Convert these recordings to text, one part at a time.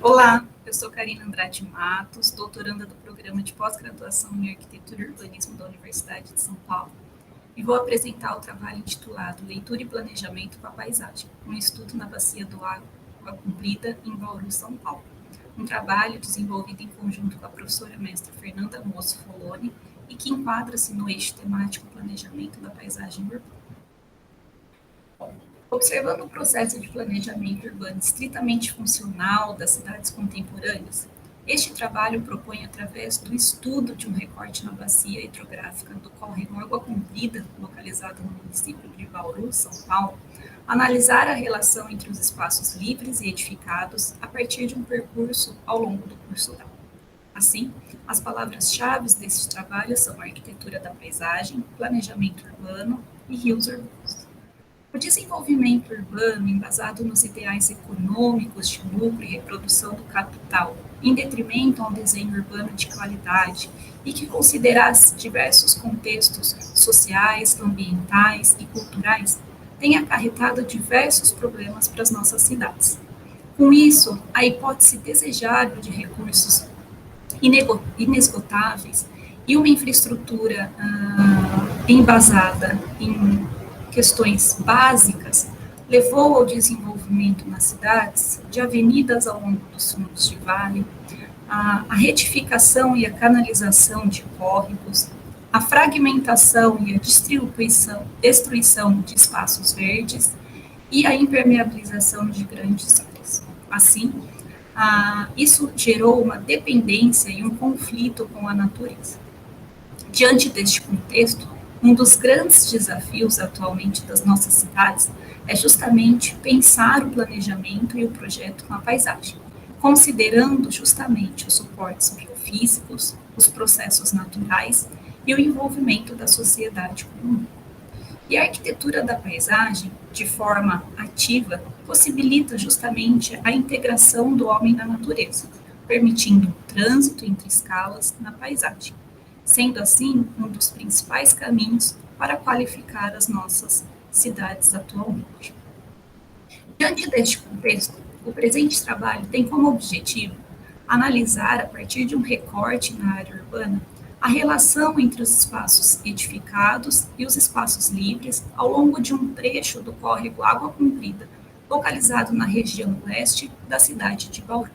Olá, eu sou Karina Andrade Matos, doutoranda do Programa de Pós-Graduação em Arquitetura e Urbanismo da Universidade de São Paulo, e vou apresentar o trabalho intitulado Leitura e Planejamento com a Paisagem, um estudo na Bacia do Água Comprida, em Bauru, São Paulo. Um trabalho desenvolvido em conjunto com a professora mestra Fernanda Mosso Foloni e que enquadra-se no eixo temático Planejamento da Paisagem Urbana. Observando o processo de planejamento urbano estritamente funcional das cidades contemporâneas, este trabalho propõe, através do estudo de um recorte na bacia hidrográfica do córrego Água Comprida, localizado no município de Bauru, São Paulo, analisar a relação entre os espaços livres e edificados a partir de um percurso ao longo do curso d'água. Assim, as palavras-chave desse trabalho são arquitetura da paisagem, planejamento urbano e rios urbanos. O desenvolvimento urbano, embasado nos ideais econômicos de lucro e reprodução do capital, em detrimento ao desenho urbano de qualidade e que considerasse diversos contextos sociais, ambientais e culturais, tem acarretado diversos problemas para as nossas cidades. Com isso, a hipótese desejável de recursos inesgotáveis e uma infraestrutura embasada em questões básicas, levou ao desenvolvimento nas cidades de avenidas ao longo dos fundos de vale, a retificação e a canalização de córregos, a fragmentação e a destruição de espaços verdes e a impermeabilização de grandes áreas. Assim, isso gerou uma dependência e um conflito com a natureza. Diante deste contexto, um dos grandes desafios atualmente das nossas cidades é justamente pensar o planejamento e o projeto com a paisagem, considerando justamente os suportes biofísicos, os processos naturais e o envolvimento da sociedade comum. E a arquitetura da paisagem, de forma ativa, possibilita justamente a integração do homem na natureza, permitindo o trânsito entre escalas na paisagem, sendo assim um dos principais caminhos para qualificar as nossas cidades atualmente. Diante deste contexto, o presente trabalho tem como objetivo analisar, a partir de um recorte na área urbana, a relação entre os espaços edificados e os espaços livres ao longo de um trecho do córrego Água Comprida, localizado na região leste da cidade de Bauru.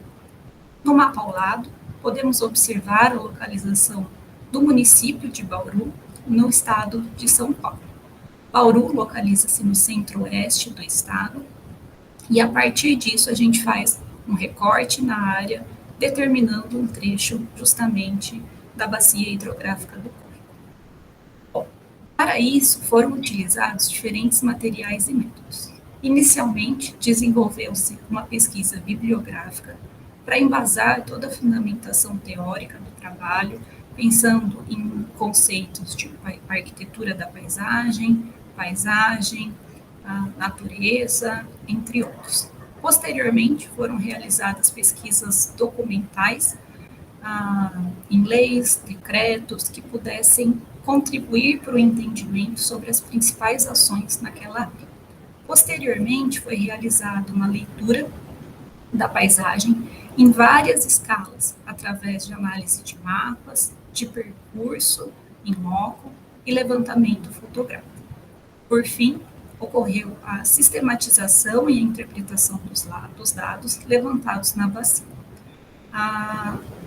No mapa ao lado, podemos observar a localização do município de Bauru, no estado de São Paulo. Bauru localiza-se no centro-oeste do estado, e a partir disso a gente faz um recorte na área, determinando um trecho justamente da bacia hidrográfica do córrego. Bom, para isso foram utilizados diferentes materiais e métodos. Inicialmente, desenvolveu-se uma pesquisa bibliográfica para embasar toda a fundamentação teórica do trabalho, pensando em conceitos de arquitetura da paisagem, natureza, entre outros. Posteriormente, foram realizadas pesquisas documentais em leis, decretos, que pudessem contribuir para o entendimento sobre as principais ações naquela área. Posteriormente, foi realizada uma leitura da paisagem em várias escalas, através de análise de mapas, de percurso em loco e levantamento fotográfico. Por fim, ocorreu a sistematização e a interpretação dos dados levantados na bacia.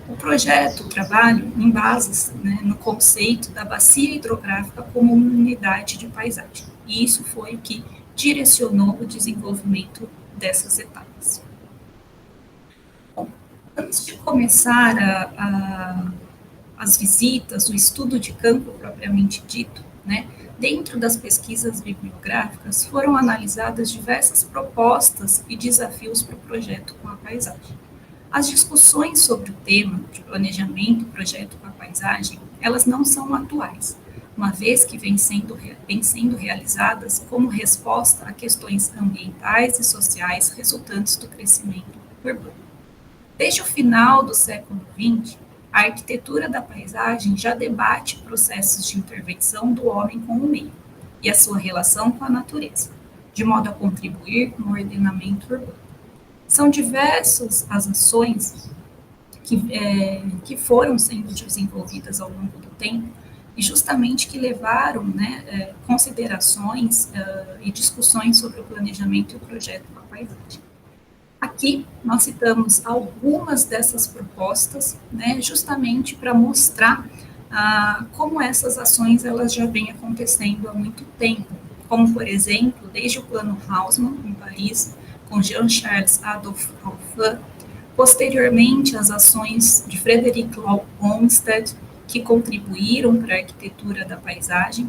O projeto, o trabalho, embasa-se no conceito da bacia hidrográfica como uma unidade de paisagem, e isso foi o que direcionou o desenvolvimento dessas etapas. Bom, antes de começar as visitas, o estudo de campo propriamente dito, dentro das pesquisas bibliográficas foram analisadas diversas propostas e desafios para o projeto com a paisagem. As discussões sobre o tema de planejamento e projeto com a paisagem, elas não são atuais, uma vez que vêm sendo realizadas como resposta a questões ambientais e sociais resultantes do crescimento urbano. Desde o final do século XX, a arquitetura da paisagem já debate processos de intervenção do homem com o meio e a sua relação com a natureza, de modo a contribuir no ordenamento urbano. São diversas as ações que foram sendo desenvolvidas ao longo do tempo e justamente que levaram, né, considerações e discussões sobre o planejamento e o projeto da paisagem. Aqui nós citamos algumas dessas propostas, né, justamente para mostrar como essas ações elas já vêm acontecendo há muito tempo, como, por exemplo, desde o Plano Haussmann, em Paris, com Jean-Charles Adolphe Alphen, posteriormente as ações de Frederick Law Olmsted, que contribuíram para a arquitetura da paisagem,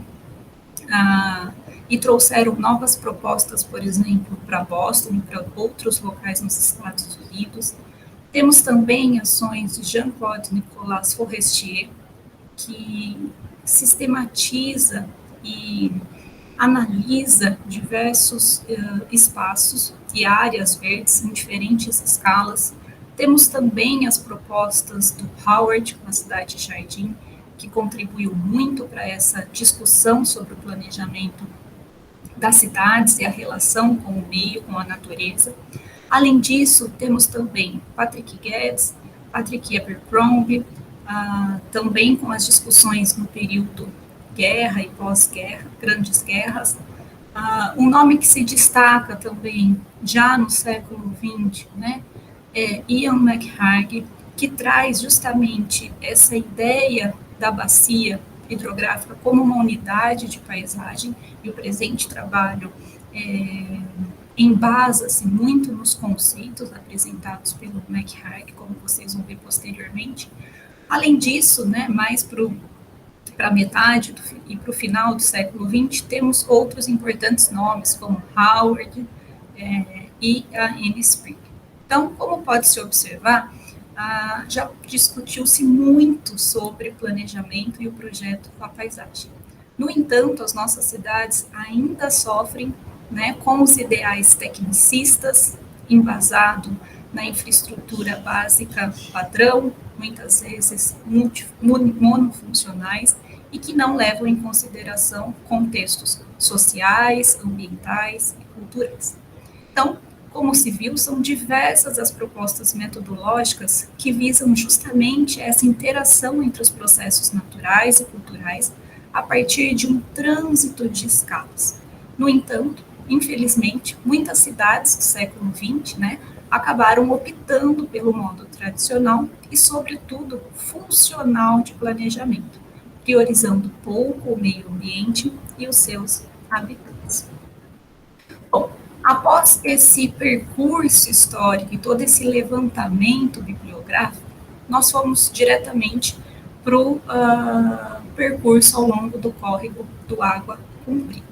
e trouxeram novas propostas, por exemplo, para Boston e para outros locais nos Estados Unidos. Temos também ações de Jean-Claude Nicolas Forestier, que sistematiza e analisa diversos espaços e áreas verdes em diferentes escalas. Temos também as propostas do Howard, com a Cidade Jardim, que contribuiu muito para essa discussão sobre o planejamento das cidades e a relação com o meio, com a natureza. Além disso, temos também Patrick Guedes, Patrick Abercrombie, também com as discussões no período guerra e pós-guerra, grandes guerras. Um nome que se destaca também já no século XX, né, é Ian McHarg, que traz justamente essa ideia da bacia hidrográfica como uma unidade de paisagem, e o presente trabalho embasa-se muito nos conceitos apresentados pelo McHarg, como vocês vão ver posteriormente. Além disso, né, mais para a metade e para o final do século XX, temos outros importantes nomes, como Howard e a Anne Sprigg. Então, como pode-se observar, já discutiu-se muito sobre planejamento e o projeto com a paisagem. No entanto, as nossas cidades ainda sofrem, né, com os ideais tecnicistas, embasado na infraestrutura básica padrão, muitas vezes monofuncionais, e que não levam em consideração contextos sociais, ambientais e culturais. Então, como se viu, são diversas as propostas metodológicas que visam justamente essa interação entre os processos naturais e culturais a partir de um trânsito de escalas. No entanto, infelizmente, muitas cidades do século XX, né, acabaram optando pelo modo tradicional e, sobretudo, funcional de planejamento, priorizando pouco o meio ambiente e os seus habitantes. Bom, após esse percurso histórico e todo esse levantamento bibliográfico, nós fomos diretamente para o percurso ao longo do córrego do Água Comprida.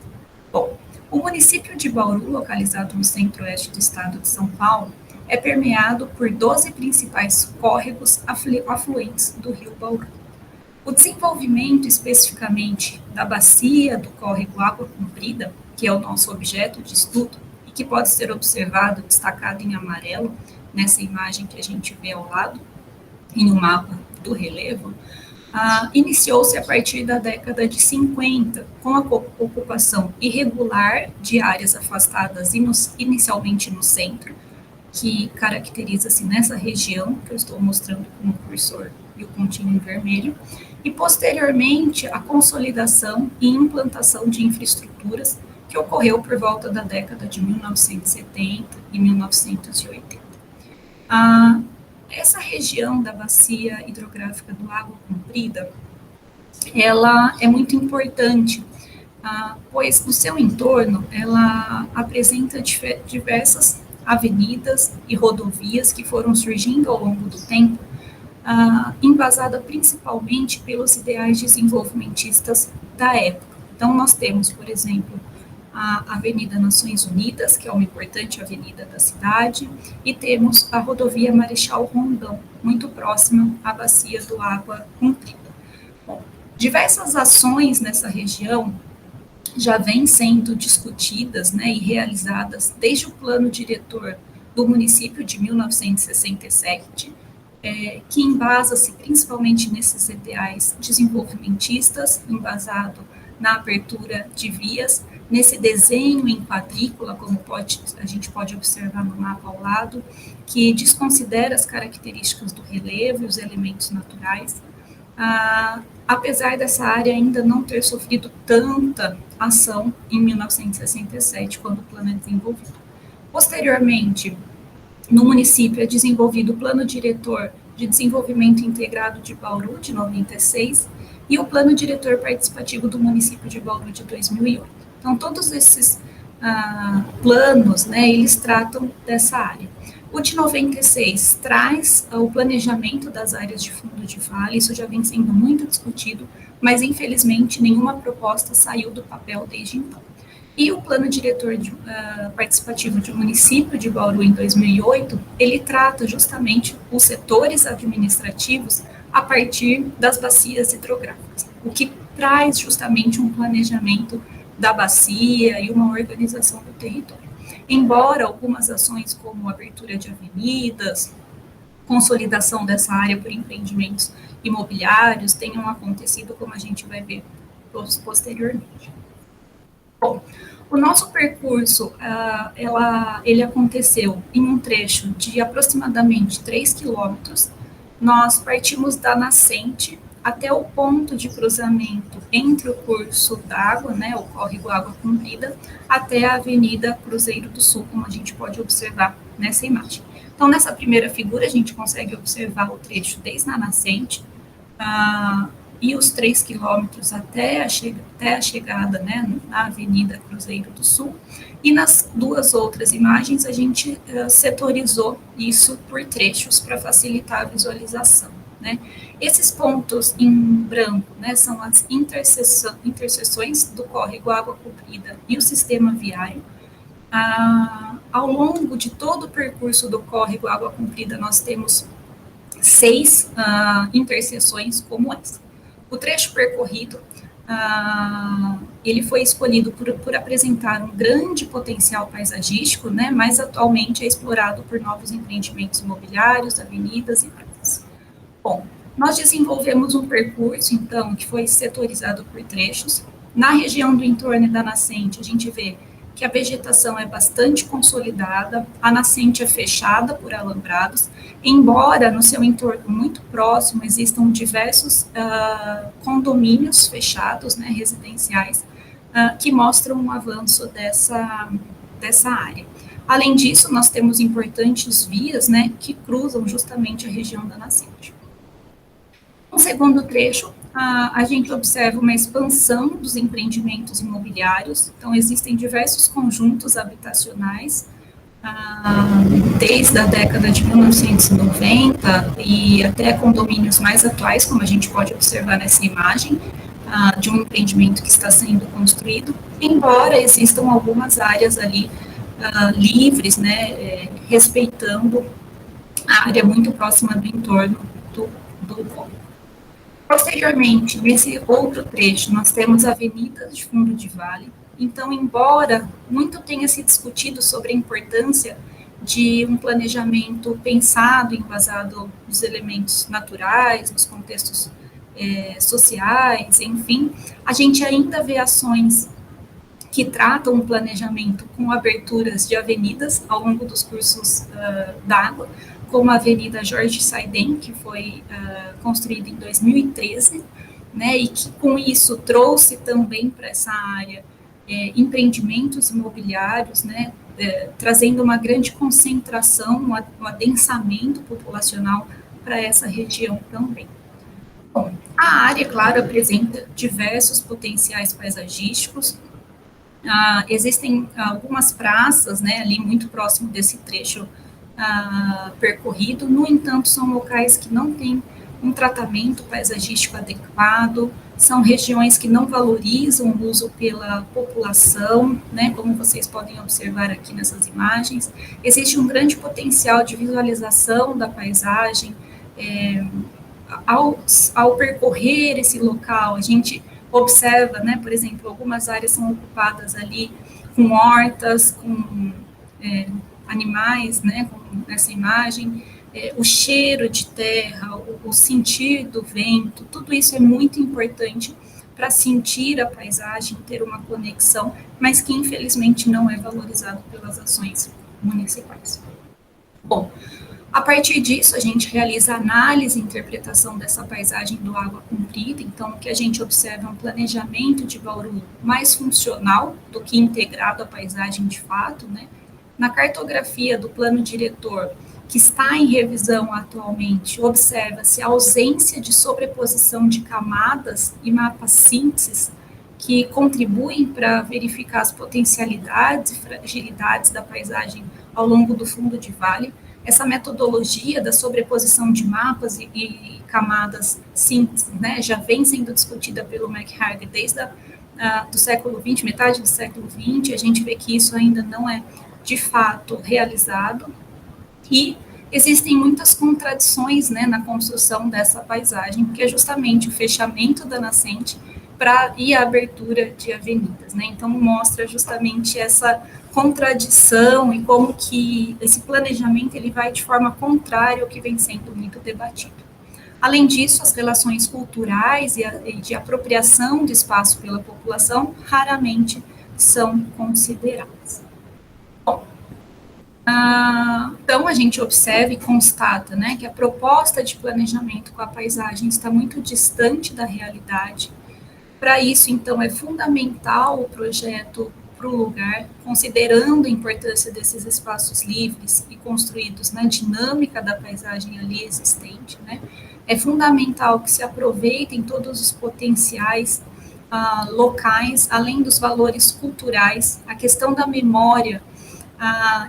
Bom, o município de Bauru, localizado no centro-oeste do estado de São Paulo, é permeado por 12 principais córregos afluentes do rio Bauru. O desenvolvimento especificamente da bacia do córrego Água Comprida, que é o nosso objeto de estudo, e que pode ser observado, destacado em amarelo, nessa imagem que a gente vê ao lado, em um mapa do relevo, iniciou-se a partir da década de 50, com a ocupação irregular de áreas afastadas inicialmente no centro, que caracteriza-se nessa região, que eu estou mostrando com o cursor e o pontinho em vermelho, e posteriormente a consolidação e implantação de infraestruturas que ocorreu por volta da década de 1970 e 1980. Essa região da bacia hidrográfica do Água Comprida, ela é muito importante, pois no seu entorno ela apresenta diversas avenidas e rodovias que foram surgindo ao longo do tempo, embasada principalmente pelos ideais desenvolvimentistas da época. Então, nós temos, por exemplo, a Avenida Nações Unidas, que é uma importante avenida da cidade, e temos a rodovia Marechal Rondon, muito próxima à bacia do Água Comprida. Bom, diversas ações nessa região já vêm sendo discutidas, né, e realizadas desde o plano diretor do município de 1967, que embasa-se principalmente nesses ideais desenvolvimentistas, embasado na abertura de vias, nesse desenho em quadrícula, como a gente pode observar no mapa ao lado, que desconsidera as características do relevo e os elementos naturais. Apesar dessa área ainda não ter sofrido tanta ação em 1967, quando o plano é desenvolvido. Posteriormente, no município é desenvolvido o Plano Diretor de Desenvolvimento Integrado de Bauru, de 96, e o Plano Diretor Participativo do município de Bauru, de 2008. Então, todos esses planos, né, eles tratam dessa área. O de 96 traz o planejamento das áreas de fundo de vale, isso já vem sendo muito discutido, mas infelizmente nenhuma proposta saiu do papel desde então. E o Plano Diretor Participativo de município de Bauru, em 2008, ele trata justamente os setores administrativos a partir das bacias hidrográficas, o que traz justamente um planejamento da bacia e uma organização do território. Embora algumas ações como abertura de avenidas, consolidação dessa área por empreendimentos imobiliários tenham acontecido, como a gente vai ver posteriormente. Bom, o nosso percurso, ele aconteceu em um trecho de aproximadamente 3 quilômetros. Nós partimos da nascente até o ponto de cruzamento entre o curso d'água, né, o córrego Água Comprida, até a Avenida Cruzeiro do Sul, como a gente pode observar nessa imagem. Então, nessa primeira figura, a gente consegue observar o trecho desde a nascente, e os 3 quilômetros até a chegada, né, na Avenida Cruzeiro do Sul, e nas duas outras imagens a gente setorizou isso por trechos para facilitar a visualização, né. Esses pontos em branco, né, são as interseções do córrego Água Comprida e o sistema viário. Ao longo de todo o percurso do córrego Água Comprida, nós temos 6 interseções como essa. O trecho percorrido, ele foi escolhido por apresentar um grande potencial paisagístico, né, mas atualmente é explorado por novos empreendimentos imobiliários, avenidas e praias. Bom, nós desenvolvemos um percurso, então, que foi setorizado por trechos. Na região do entorno da nascente, a gente vê que a vegetação é bastante consolidada, a nascente é fechada por alambrados, embora no seu entorno muito próximo existam diversos condomínios fechados, né, residenciais, que mostram um avanço dessa área. Além disso, nós temos importantes vias, né, que cruzam justamente a região da nascente. No segundo trecho, a gente observa uma expansão dos empreendimentos imobiliários, então existem diversos conjuntos habitacionais, desde a década de 1990 e até condomínios mais atuais, como a gente pode observar nessa imagem, de um empreendimento que está sendo construído, embora existam algumas áreas ali livres, né, respeitando a área muito próxima do entorno do córrego. Posteriormente, nesse outro trecho, nós temos avenidas de fundo de vale. Então, embora muito tenha se discutido sobre a importância de um planejamento pensado, embasado nos elementos naturais, nos contextos sociais, enfim, a gente ainda vê ações que tratam o planejamento com aberturas de avenidas ao longo dos cursos d'água, como a Avenida Jorge Saiden, que foi construída em 2013, né, e que com isso trouxe também para essa área empreendimentos imobiliários, né, trazendo uma grande concentração, um adensamento populacional para essa região também. Bom, a área, claro, apresenta diversos potenciais paisagísticos. Existem algumas praças, né, ali muito próximo desse trecho percorrido, no entanto, são locais que não têm um tratamento paisagístico adequado, são regiões que não valorizam o uso pela população, né, como vocês podem observar aqui nessas imagens. Existe um grande potencial de visualização da paisagem. Ao percorrer esse local, a gente observa, né, por exemplo, algumas áreas são ocupadas ali com hortas, com animais, né, como nessa imagem, o cheiro de terra, o sentir do vento, tudo isso é muito importante para sentir a paisagem, ter uma conexão, mas que infelizmente não é valorizado pelas ações municipais. Bom, a partir disso, a gente realiza análise e interpretação dessa paisagem do Água Comprida. Então, o que a gente observa é um planejamento de Bauru mais funcional do que integrado à paisagem de fato, né? Na cartografia do plano diretor, que está em revisão atualmente, observa-se a ausência de sobreposição de camadas e mapas sínteses que contribuem para verificar as potencialidades e fragilidades da paisagem ao longo do fundo de vale. Essa metodologia da sobreposição de mapas e camadas simples, né, já vem sendo discutida pelo McHarg desde do século XX, metade do século XX. A gente vê que isso ainda não é, de fato, realizado. E existem muitas contradições, né, na construção dessa paisagem, que é justamente o fechamento da nascente e a abertura de avenidas, né? Então, mostra justamente essa contradição e como que esse planejamento ele vai de forma contrária ao que vem sendo muito debatido. Além disso, as relações culturais e de apropriação de espaço pela população raramente são consideradas. Bom, então a gente observa e constata, né, que a proposta de planejamento com a paisagem está muito distante da realidade. Para isso, então, é fundamental o projeto para o lugar, considerando a importância desses espaços livres e construídos na dinâmica da paisagem ali existente, né? É fundamental que se aproveitem todos os potenciais locais, além dos valores culturais, a questão da memória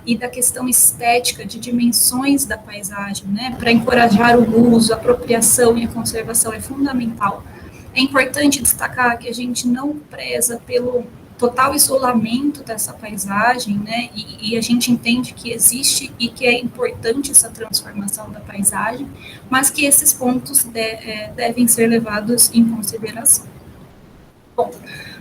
e da questão estética de dimensões da paisagem, né? Para encorajar o uso, a apropriação e a conservação é fundamental. É importante destacar que a gente não preza pelo total isolamento dessa paisagem, né? E a gente entende que existe e que é importante essa transformação da paisagem, mas que esses pontos devem ser levados em consideração. Bom,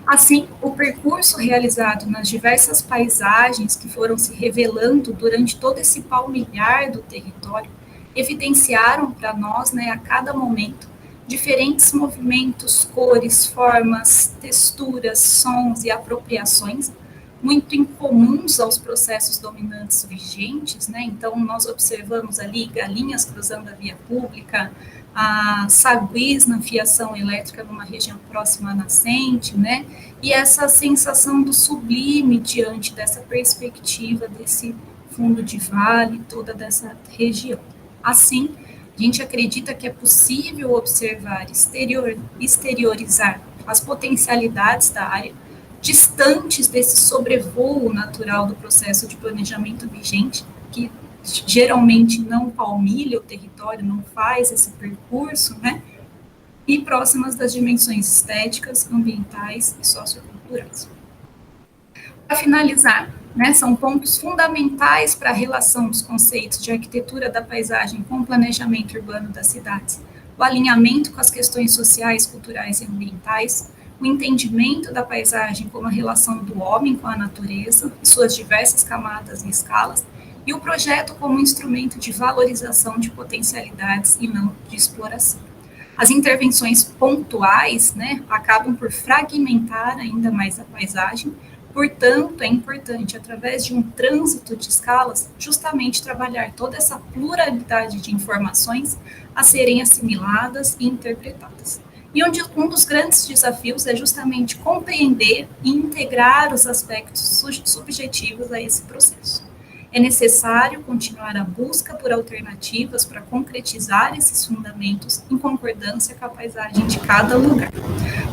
assim, o percurso realizado nas diversas paisagens que foram se revelando durante todo esse palmilhar do território evidenciaram para nós, né, a cada momento, diferentes movimentos, cores, formas, texturas, sons e apropriações, muito incomuns aos processos dominantes vigentes, né? Então, nós observamos ali galinhas cruzando a via pública, saguis na fiação elétrica numa região próxima à nascente, né? E essa sensação do sublime diante dessa perspectiva desse fundo de vale, toda dessa região. Assim, a gente acredita que é possível observar, exteriorizar as potencialidades da área, distantes desse sobrevoo natural do processo de planejamento vigente, que geralmente não palmilha o território, não faz esse percurso, né? E próximas das dimensões estéticas, ambientais e socioculturais. Para finalizar, né, são pontos fundamentais para a relação dos conceitos de arquitetura da paisagem com o planejamento urbano das cidades, o alinhamento com as questões sociais, culturais e ambientais, o entendimento da paisagem como a relação do homem com a natureza, e suas diversas camadas e escalas, e o projeto como instrumento de valorização de potencialidades e não de exploração. As intervenções pontuais, né, acabam por fragmentar ainda mais a paisagem. Portanto, é importante, através de um trânsito de escalas, justamente trabalhar toda essa pluralidade de informações a serem assimiladas e interpretadas. E um dos grandes desafios é justamente compreender e integrar os aspectos subjetivos a esse processo. É necessário continuar a busca por alternativas para concretizar esses fundamentos em concordância com a paisagem de cada lugar,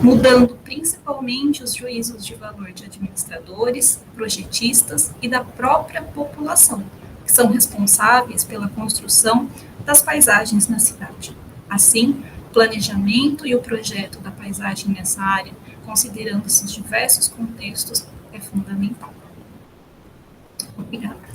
mudando principalmente os juízos de valor de administradores, projetistas e da própria população, que são responsáveis pela construção das paisagens na cidade. Assim, o planejamento e o projeto da paisagem nessa área, considerando esses diversos contextos, é fundamental. Obrigada.